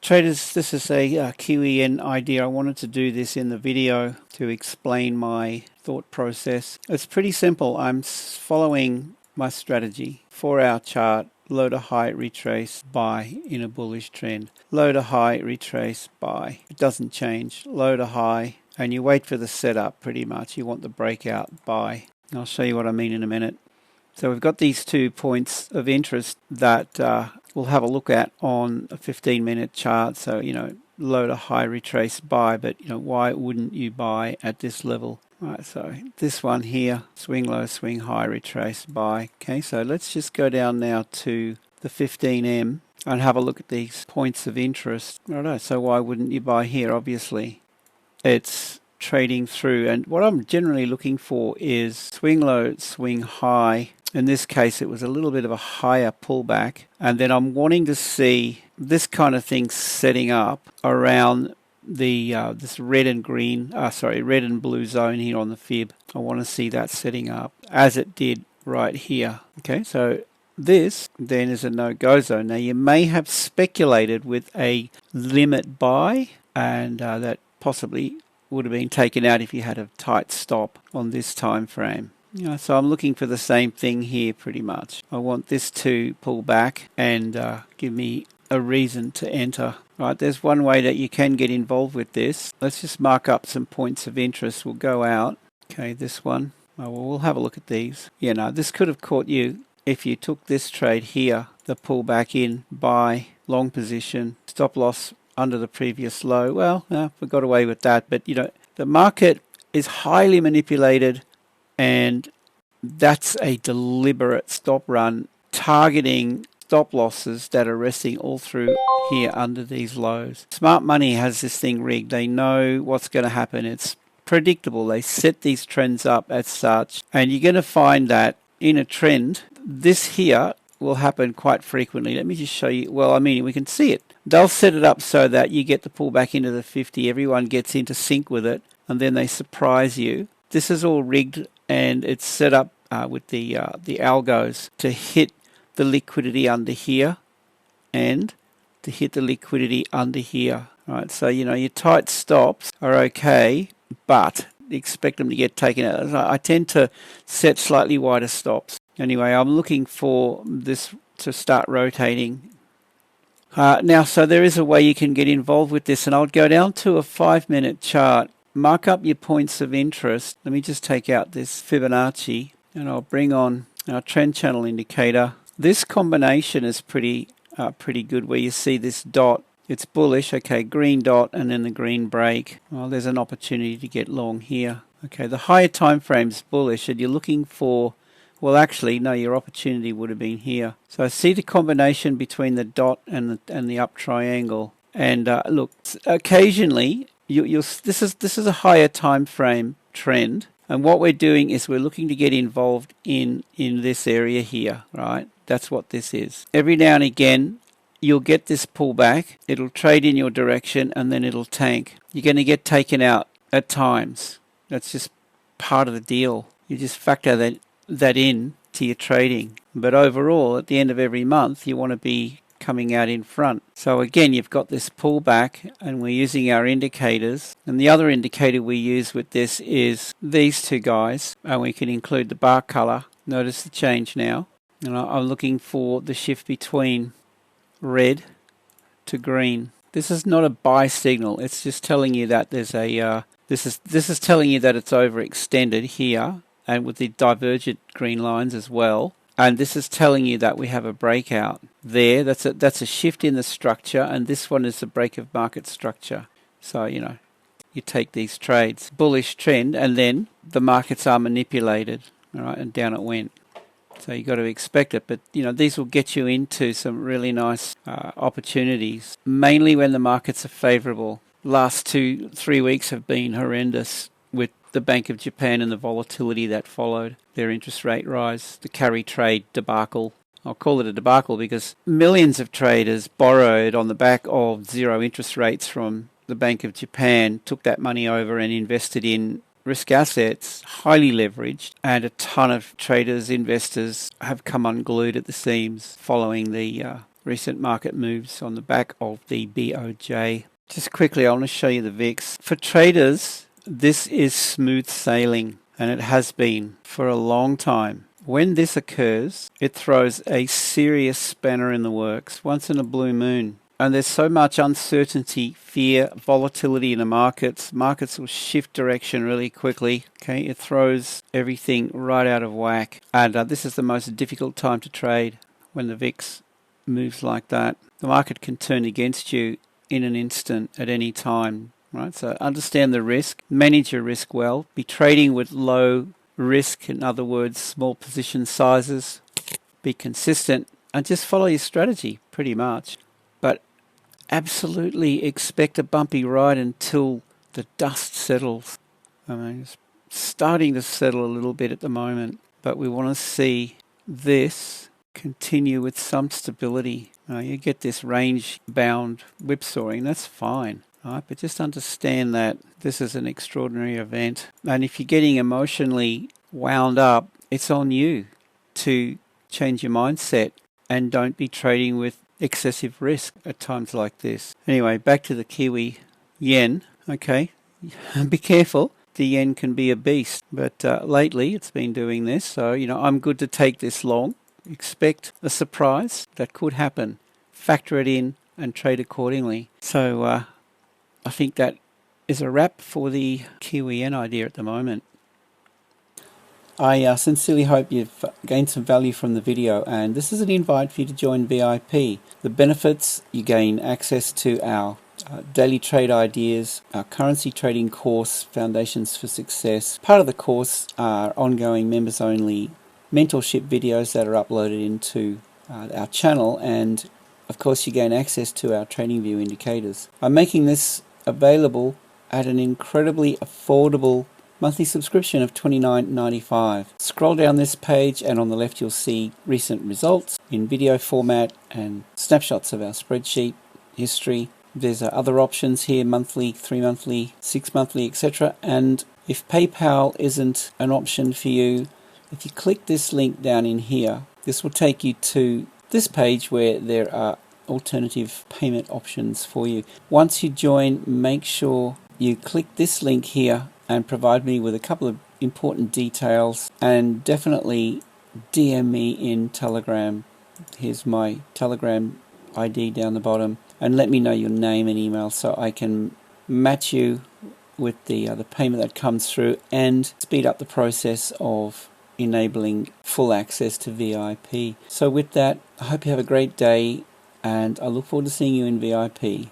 Traders, this is a QEN idea. I wanted to do this in the video to explain my thought process. It's pretty simple. I'm following my strategy. 4-hour chart, low to high, retrace, buy in a bullish trend. Low to high, retrace, buy. It doesn't change. Low to high, and you wait for the setup pretty much. You want the breakout, buy. I'll show you what I mean in a minute. So we've got these 2 points of interest that we'll have a look at on a 15-minute chart. So, low to high, retrace, buy, but, why wouldn't you buy at this level? All right, so this one here, swing low, swing high, retrace, buy. Okay, so let's just go down now to the 15M and have a look at these points of interest. I don't know, so why wouldn't you buy here? Obviously, it's trading through, and what I'm generally looking for is swing low, swing high. In this case, it was a little bit of a higher pullback, and then I'm wanting to see this kind of thing setting up around the this red and blue zone here on the fib. I want to see that setting up as it did right here. Okay, so this then is a no-go zone. Now you may have speculated with a limit buy, and that possibly would have been taken out if you had a tight stop on this time frame. So I'm looking for the same thing here pretty much. I want this to pull back and give me a reason to enter. Right, there's one way that you can get involved with this. Let's just mark up some points of interest. We'll go out. Okay, this one. Well, we'll have a look at these. This could have caught you if you took this trade here, the pull back in, buy, long position, stop loss under the previous low. Well, we got away with that, but the market is highly manipulated, and that's a deliberate stop run targeting stop losses that are resting all through here under these lows. Smart money has this thing rigged. They know what's going to happen. It's predictable. They set these trends up as such, and you're going to find that in a trend, this here will happen quite frequently. Let me just show you. Well, we can see it. They'll set it up so that you get the pull back into the 50. Everyone gets into sync with it, and then they surprise you. This is all rigged, and it's set up with the algos to hit the liquidity under here and to hit the liquidity under here. Right, so your tight stops are okay, but expect them to get taken out. I tend to set slightly wider stops. Anyway, I'm looking for this to start rotating. Now, so there is a way you can get involved with this, and I'll go down to a 5-minute chart. Mark up your points of interest. Let me just take out this Fibonacci, and I'll bring on our trend channel indicator. This combination is pretty good, where you see this dot. It's bullish. Okay, green dot and then the green break. Well, there's an opportunity to get long here. Okay, the higher time frame's bullish, and you're looking for, well, actually, no, your opportunity would have been here. So I see the combination between the dot and the up triangle. And look, occasionally, this is a higher time frame trend, and what we're doing is we're looking to get involved in this area here, right? That's what this is. Every now and again, you'll get this pullback. It'll trade in your direction, and then it'll tank. You're going to get taken out at times. That's just part of the deal. You just factor that in to your trading. But overall, at the end of every month, you want to be coming out in front. So again, you've got this pullback, and we're using our indicators. And the other indicator we use with this is these two guys, and we can include the bar color. Notice the change now. And I'm looking for the shift between red to green. This is not a buy signal. It's just telling you that there's a this is telling you that it's overextended here, and with the divergent green lines as well. And this is telling you that we have a breakout there. That's a shift in the structure, and this one is the break of market structure. So you take these trades, bullish trend, and then the markets are manipulated. All right, and down it went. So you've got to expect it, but these will get you into some really nice opportunities, mainly when the markets are favorable. Last 2-3 weeks have been horrendous with the Bank of Japan and the volatility that followed their interest rate rise, the carry trade debacle. I'll call it a debacle because millions of traders borrowed on the back of zero interest rates from the Bank of Japan, took that money over and invested in risk assets, highly leveraged, and a ton of traders, investors have come unglued at the seams following the recent market moves on the back of the BOJ. Just quickly, I want to show you the VIX. For traders, this is smooth sailing, and it has been for a long time. When this occurs, it throws a serious spanner in the works, once in a blue moon. And there's so much uncertainty, fear, volatility in the markets. Markets will shift direction really quickly. Okay, it throws everything right out of whack. And this is the most difficult time to trade, when the VIX moves like that. The market can turn against you in an instant at any time. Right? So understand the risk, manage your risk well, be trading with low risk, in other words, small position sizes, be consistent, and just follow your strategy pretty much. But absolutely expect a bumpy ride until the dust settles. I mean, it's starting to settle a little bit at the moment, but we want to see this continue with some stability. You get this range-bound whipsawing, that's fine. Right, but just understand that this is an extraordinary event. And if you're getting emotionally wound up, it's on you to change your mindset and don't be trading with excessive risk at times like this. Anyway, back to the Kiwi yen. Okay, be careful. The yen can be a beast, but lately it's been doing this. So, I'm good to take this long. Expect a surprise that could happen. Factor it in and trade accordingly. So, I think that is a wrap for the Kiwi yen idea at the moment. I sincerely hope you've gained some value from the video, and this is an invite for you to join VIP. The benefits: you gain access to our daily trade ideas, our currency trading course, Foundations for Success. Part of the course are ongoing members-only mentorship videos that are uploaded into our channel, and of course you gain access to our TradingView indicators. I'm making this available at an incredibly affordable monthly subscription of $29.95. Scroll down this page and on the left you'll see recent results in video format and snapshots of our spreadsheet history. There's other options here: monthly, 3 monthly, 6 monthly, etc. And if PayPal isn't an option for you, if you click this link down in here, this will take you to this page where there are alternative payment options for you. Once you join, make sure you click this link here and provide me with a couple of important details, and definitely DM me in Telegram. Here's my Telegram ID down the bottom, and let me know your name and email so I can match you with the payment that comes through and speed up the process of enabling full access to VIP. So with that, I hope you have a great day, and I look forward to seeing you in VIP.